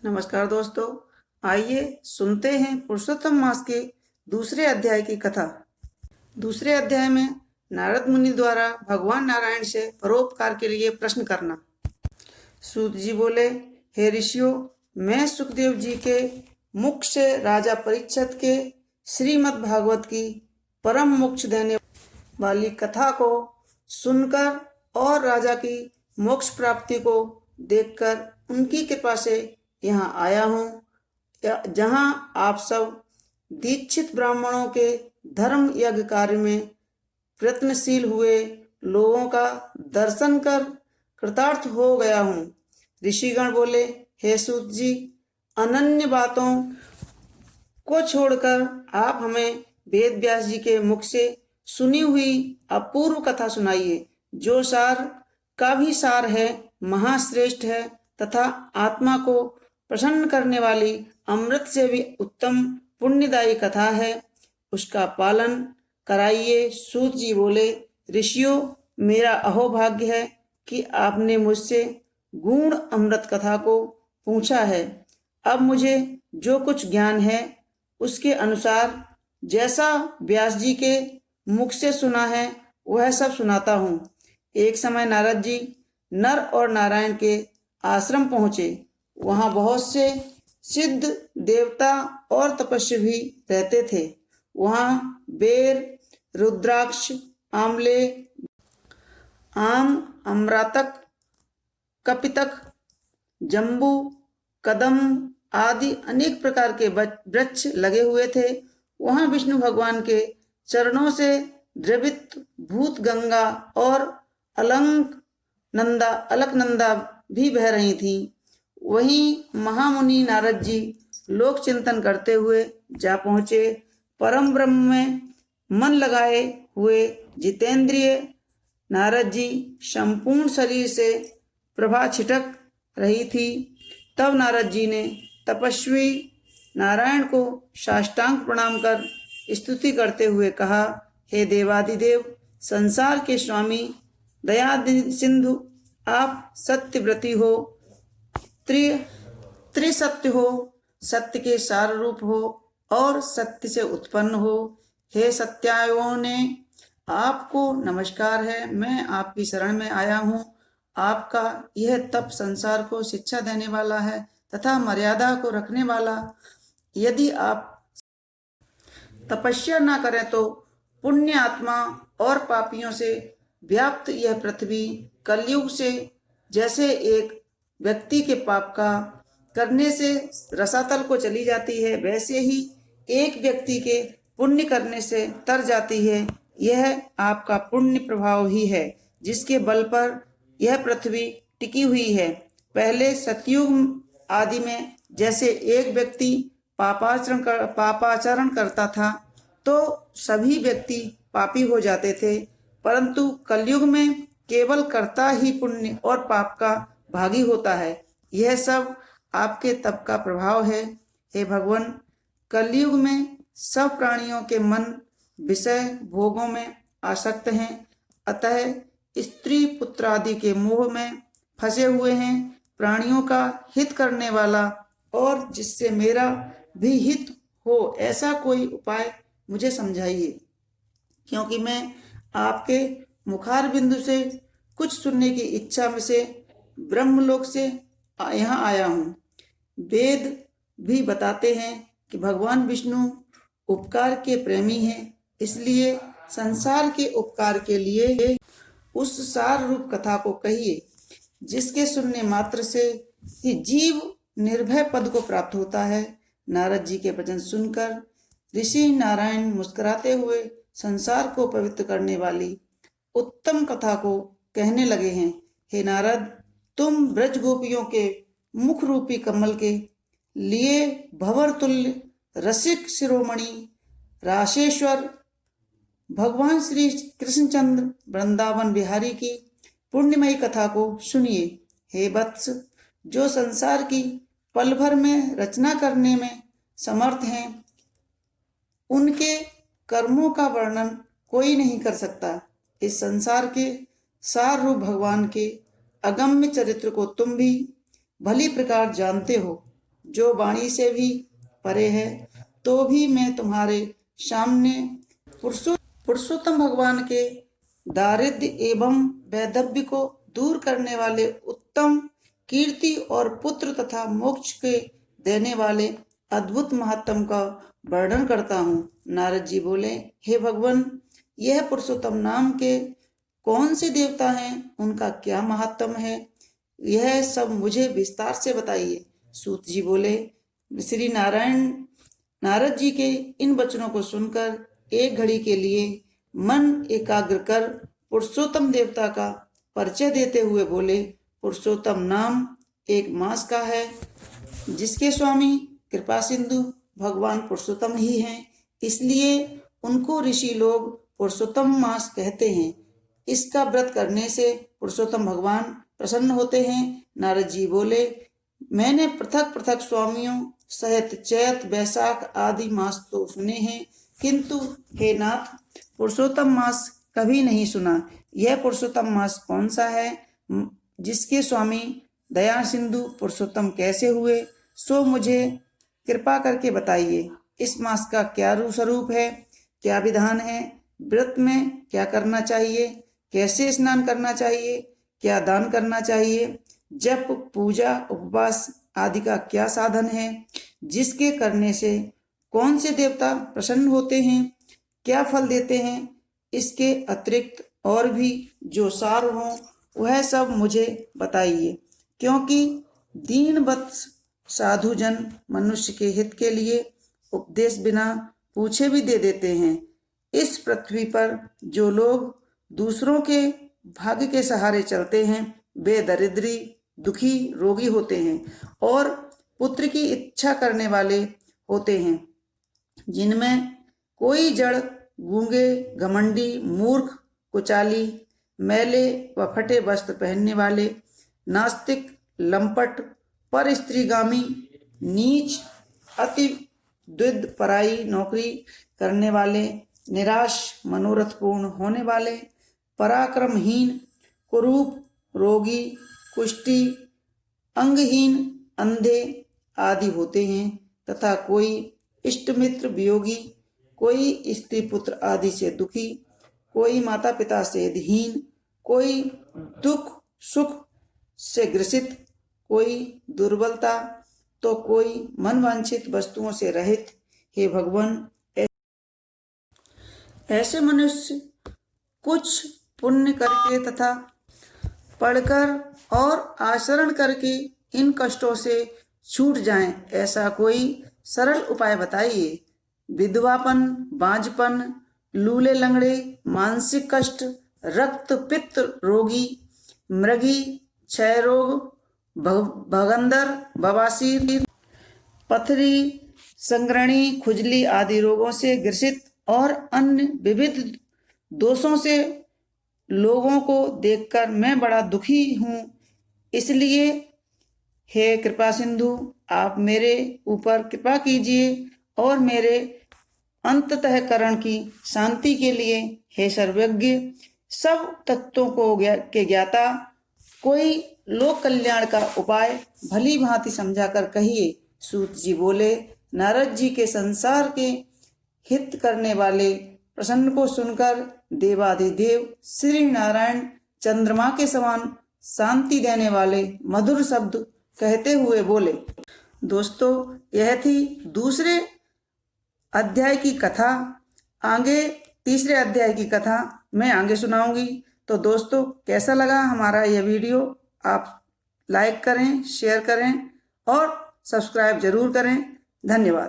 नमस्कार दोस्तों, आइए सुनते हैं पुरुषोत्तम मास के दूसरे अध्याय की कथा। दूसरे अध्याय में नारद मुनि द्वारा भगवान नारायण से परोपकार के लिए प्रश्न करना। सूत जी बोले, हे ऋषियों, मैं सुखदेव जी के मुख से राजा परीक्षित के श्रीमद् भागवत की परम मोक्ष देने वाली कथा को सुनकर और राजा की मोक्ष प्राप्ति को देखकर उनकी कृपा से यहाँ आया हूँ, जहाँ आप सब दीक्षित ब्राह्मणों के धर्म यज्ञ कार्य में प्रयत्नशील हुए लोगों का दर्शन कर कृतार्थ हो गया हूँ। ऋषिगण बोले, हे सूत जी, अनन्य बातों को छोड़कर आप हमें वेद व्यास जी के मुख से सुनी हुई अपूर्व कथा सुनाइए, जो सार का भी सार है, महाश्रेष्ठ है तथा आत्मा को प्रसन्न करने वाली अमृत से भी उत्तम पुण्यदायी कथा है। उसका पालन कराइए। सूत जी बोले, ऋषियों, मेरा अहोभाग्य है कि आपने मुझसे गुण अमृत कथा को पूछा है। अब मुझे जो कुछ ज्ञान है उसके अनुसार जैसा व्यास जी के मुख से सुना है वह सब सुनाता हूँ। एक समय नारद जी नर और नारायण के आश्रम पहुँचे। वहाँ बहुत से सिद्ध देवता और तपस्वी भी रहते थे। वहाँ बेर, रुद्राक्ष, आमले, आम, अमरातक, कपितक, जम्बू, कदम आदि अनेक प्रकार के वृक्ष लगे हुए थे। वहाँ विष्णु भगवान के चरणों से द्रवित भूत गंगा और अलकनंदा भी बह रही थी। वहीं महामुनि नारद जी लोक चिंतन करते हुए जा पहुँचे। परम ब्रह्म में मन लगाए हुए जितेंद्रिय नारद जी संपूर्ण शरीर से प्रभा छिटक रही थी। तब नारद जी ने तपस्वी नारायण को साष्टांग प्रणाम कर स्तुति करते हुए कहा, हे देवादिदेव, संसार के स्वामी, दया सिंधु, आप सत्यव्रती हो, त्रिसत्य हो, सत्य के सार रूप हो और सत्य से उत्पन्न हो। हे सत्यायो ने, आपको नमस्कार है। मैं आपकी शरण में आया हूँ। आपका यह तप संसार को शिक्षा देने वाला है तथा मर्यादा को रखने वाला। यदि आप तपस्या न करें तो पुण्य आत्मा और पापियों से व्याप्त यह पृथ्वी कलयुग से जैसे एक व्यक्ति के पाप का करने से रसातल को चली जाती है, वैसे ही एक व्यक्ति के पुण्य करने से तर जाती है। यह आपका पुण्य प्रभाव ही है जिसके बल पर यह पृथ्वी टिकी हुई है। पहले सतयुग आदि में जैसे एक व्यक्ति पापाचरण करता था तो सभी व्यक्ति पापी हो जाते थे, परंतु कलयुग में केवल कर्ता ही पुण्य और पाप का भागी होता है। यह सब आपके तप का प्रभाव है। हे भगवान, कलयुग में सब प्राणियों के मन विषय भोगों में आसक्त हैं, अतः स्त्री पुत्र आदि के मोह में फंसे हुए हैं। प्राणियों का हित करने वाला और जिससे मेरा भी हित हो ऐसा कोई उपाय मुझे समझाइए, क्योंकि मैं आपके मुखार बिंदु से कुछ सुनने की इच्छा में से ब्रह्मलोक से यहाँ आया हूँ। वेद भी बताते हैं कि भगवान विष्णु उपकार के प्रेमी हैं, इसलिए संसार के उपकार के लिए उस सार रूप कथा को कहिए, जिसके सुनने मात्र से ही जीव निर्भय पद को प्राप्त होता है। नारद जी के वचन सुनकर ऋषि नारायण मुस्कुराते हुए संसार को पवित्र करने वाली उत्तम कथा को कहने लगे हैं। हे नारद, तुम ब्रज गोपियों के मुख रूपी कमल के लिए भंवर तुल्य रसिक शिरोमणि राशेश्वर भगवान श्री कृष्णचंद्र वृंदावन बिहारी की पुण्यमयी कथा को सुनिए। हे वत्स, जो संसार की पल भर में रचना करने में समर्थ हैं, उनके कर्मों का वर्णन कोई नहीं कर सकता। इस संसार के सार रूप भगवान के अगम्य चरित्र को तुम भी भली प्रकार जानते हो। जो वाणी से भी परे है, तो भी मैं तुम्हारे सामने पुरुषोत्तम भगवान के दारिद्र्य एवं वैधव्य को दूर करने वाले उत्तम कीर्ति और पुत्र तथा मोक्ष के देने वाले अद्भुत महात्म का वर्णन करता हूँ। नारद जी बोले, हे भगवान, यह पुरुषोत्तम नाम के कौन से देवता हैं, उनका क्या महात्म है, यह सब मुझे विस्तार से बताइए। सूत जी बोले, श्री नारद जी के इन वचनों को सुनकर एक घड़ी के लिए मन एकाग्र कर पुरुषोत्तम देवता का परिचय देते हुए बोले, पुरुषोत्तम नाम एक मास का है, जिसके स्वामी कृपा सिंधु भगवान पुरुषोत्तम ही हैं, इसलिए उनको ऋषि लोग पुरुषोत्तम मास कहते हैं। इसका व्रत करने से पुरुषोत्तम भगवान प्रसन्न होते हैं। नारद जी बोले, मैंने पृथक पृथक स्वामियों सहित चैत वैशाख आदि मास तो सुने हैं, किंतु हे नाथ, पुरुषोत्तम मास कभी नहीं सुना। यह पुरुषोत्तम मास कौन सा है, जिसके स्वामी दया सिंधु पुरुषोत्तम कैसे हुए, सो मुझे कृपा करके बताइए। इस मास का क्या स्वरूप है, क्या विधान है, व्रत में क्या करना चाहिए, कैसे स्नान करना चाहिए, क्या दान करना चाहिए, जप पूजा उपवास आदि का क्या साधन है, जिसके करने से कौन से देवता प्रसन्न होते हैं, क्या फल देते हैं, इसके अतिरिक्त और भी जो सार हो वह सब मुझे बताइए, क्योंकि दीनवत्स साधुजन मनुष्य के हित के लिए उपदेश बिना पूछे भी दे देते हैं। इस पृथ्वी पर जो लोग दूसरों के भाग्य के सहारे चलते हैं, वे दरिद्री, दुखी, रोगी होते हैं और पुत्र की इच्छा करने वाले होते हैं, जिनमें कोई जड़, गूंगे, घमंडी, मूर्ख, कुचाली, मैले व फटे वस्त्र पहनने वाले, नास्तिक, लंपट, पर स्त्रीगामी, नीच, अति द्विध पराई नौकरी करने वाले, निराश, मनोरथपूर्ण होने वाले, पराक्रमहीन, कुरूप, रोगी, कुष्ठी, अंगहीन, अंधे आदि होते हैं तथा कोई इष्ट मित्र वियोगी, कोई स्त्री पुत्र आदि से दुखी, कोई माता पिता से दीन, कोई दुख सुख से ग्रसित, कोई दुर्बलता, तो कोई मनवांछित वस्तुओं से रहित। हे भगवान, ऐसे मनुष्य कुछ पुण्य करके तथा पढ़कर और आचरण करके इन कष्टों से छूट जाएं, ऐसा कोई सरल उपाय बताइए। विधवापन, बांझपन, लूले लंगड़े, मानसिक कष्ट, रक्त पित्त रोगी, मृगी, क्षय रोग, भगंदर, बवासीर, पथरी, संग्रणी, खुजली आदि रोगों से ग्रसित और अन्य विविध दोषों से लोगों को देखकर मैं बड़ा दुखी हूँ। इसलिए हे कृपा सिंधु, आप मेरे ऊपर कृपा कीजिए और मेरे अंतःकरण की शांति के लिए, हे सर्वज्ञ, सब तत्वों के ज्ञाता, कोई लोक कल्याण का उपाय भली भांति समझाकर कहिए। सूत जी बोले, नारद जी के संसार के हित करने वाले प्रसन्न को सुनकर देवाधिदेव श्री नारायण चंद्रमा के समान शांति देने वाले मधुर शब्द कहते हुए बोले। दोस्तों, यह थी दूसरे अध्याय की कथा। आगे तीसरे अध्याय की कथा मैं आगे सुनाऊंगी। तो दोस्तों, कैसा लगा हमारा यह वीडियो, आप लाइक करें, शेयर करें और सब्सक्राइब जरूर करें। धन्यवाद।